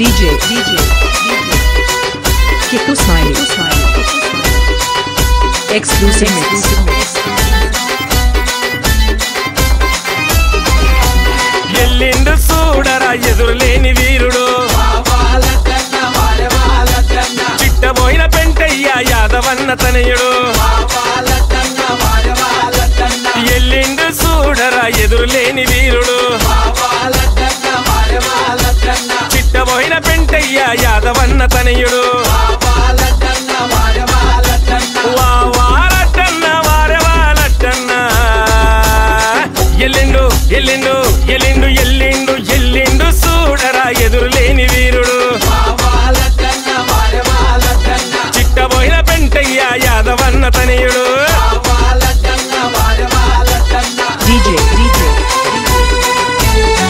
DJ Kittu Smiley Exclusive mix. ఎల్లిండు చూడరా ఎదురులేని వీరుడు చిట్టబోయిన పెంటయ్య యాదవన్న తనయుడు ఎల్లిండు చూడరా ఎదురులేని వీరుడు చిట్టబోయిన పెంటయ్య యాదవన్న తనయుడు వాలటన్న వారవాలటన్న ఎల్లిండు ఎల్లిండు ఎల్లిండు ఎల్లిండు ఎల్లిండు చూడరా ఎదురులేని వీరుడు చిట్టబోయిన పెంటయ్య యాదవన్న తనయుడు DJ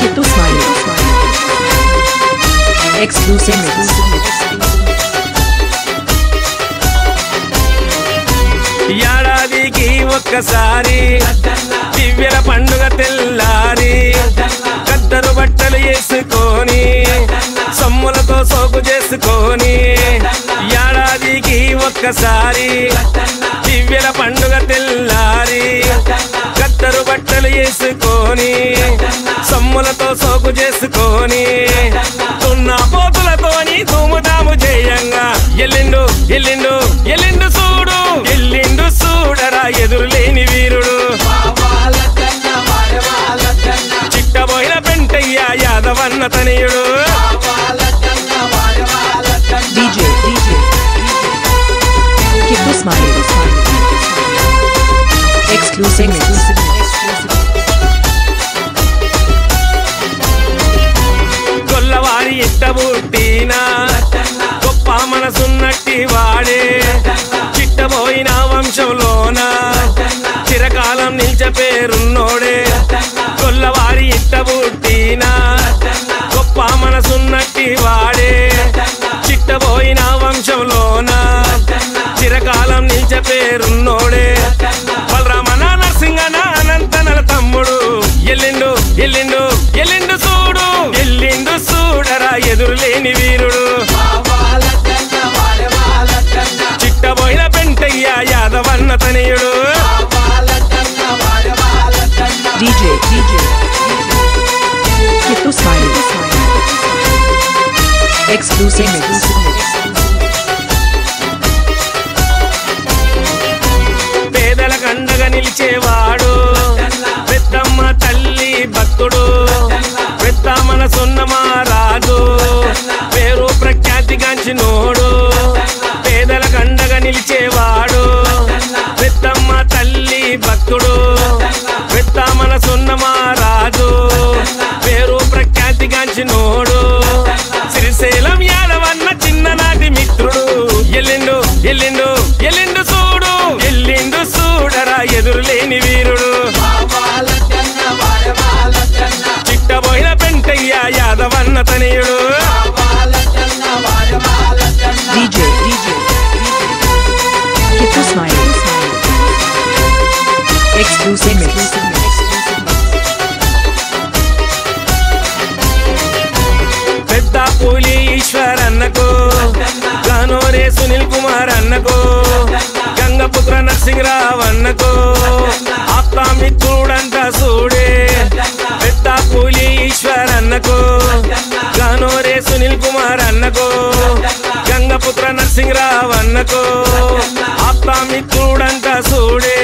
Kittu Smiley Exclusive mix. ఏడాదికి ఒక్కసారి దివ్యల పండుగ తెల్లారి కద్దరు బట్టలు వేసుకొని సొమ్ములతో సోకు చేసుకొని ఏడాదికి ఒక్కసారి దివ్యల పండుగ తెల్లారి కద్దరు బట్టలు వేసుకొని సొమ్ములతో సోకు చేసుకొని తున్నా పోతులతోని తుముదాము జయంగా ఎల్లిండు ఎల్లిండు ఎల్లిండు చూడు ఎల్లిండు చూడరా ఎదురులేని వీరుడు చిట్టబోయిన పెంటయ్య యాదవన్న తనయుడు DJ Kittu Smiley Exclusive mix. గొల్లవారి ఇట్ట పుట్టినా గొప్ప మనసున్నట్టి వాడే చిట్టబోయిన వంశంలోన చిరకాలం నిలిచ పేరున్నోడే గొల్లవారి ఇట్ట పుట్టినా గొప్ప మనసున్నట్టి వాడే చిట్టబోయిన వంశంలోన చిరకాలం నిలిచ పేరున్నోడే బలరామన నరసింగన అనంతనల తమ్ముడు ఎల్లిండు ఎల్లిండు ఎల్లిండు చూడు ఎల్లిండు చూడరా ఎదురులేని వీరుడు చిట్టబోయిన పెంటయ్య యాదవన్న తనయుడు DJ Kittu Smiley Exclusive mix. పేదల కండగా నిలిచేవాడు పెద్దమ్మ తల్లి భక్తుడు పెద్ద మనసున్నమా రాజు పేరు ప్రఖ్యాతిగాంచినోడు పేదల కండగా నిలిచేవాడు పెద్దమ్మ తల్లి భక్తుడు పెద్ద మనసున్నమా రాజు పేరు ప్రఖ్యాతిగాంచినోడు శ్రీశైలం యాదవన్న చిన్ననాటి మిత్రుడు ఎల్లిండు ఎల్లిండు ఎల్లిండు చూడు ఎల్లిండు చూడరా ఎదురులేని వీరుడు చిట్టబోయిన పెంటయ్య యాదవన్న తనయుడు DJ Kittu Smiley Exclusive mix. పెద్ద పూలి ఈశ్వర్ అన్నకు గానోరే సునీల్ కుమార్ అన్నకు గంగపుత్ర నరసింహరావు అన్నకు ఆప్తామిత్రుడంట సూడే పెద్ద పూలి ఈశ్వర్ అన్నకు గానోరే సునీల్ కుమార్ అన్నకు గంగపుత్ర నరసింహరావు అన్నకు ఆప్తామిత్రుడంట సూడే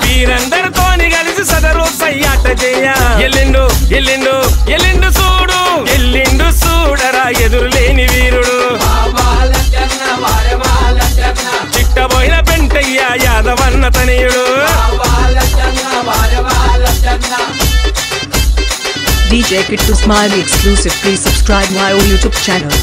వీరందరితోని కలిసి సదరు సయ్యాట చేయ ఎల్లిండు ఎల్లిండు ఎల్లిండు చూడు ఎల్లిండు చూడరా ఎదురులేని వీరుడు చిట్టబోయిన పెంటయ్య యాదవన్న తనయుడు DJ Kittu Smiley Exclusive. Please subscribe my YouTube channel.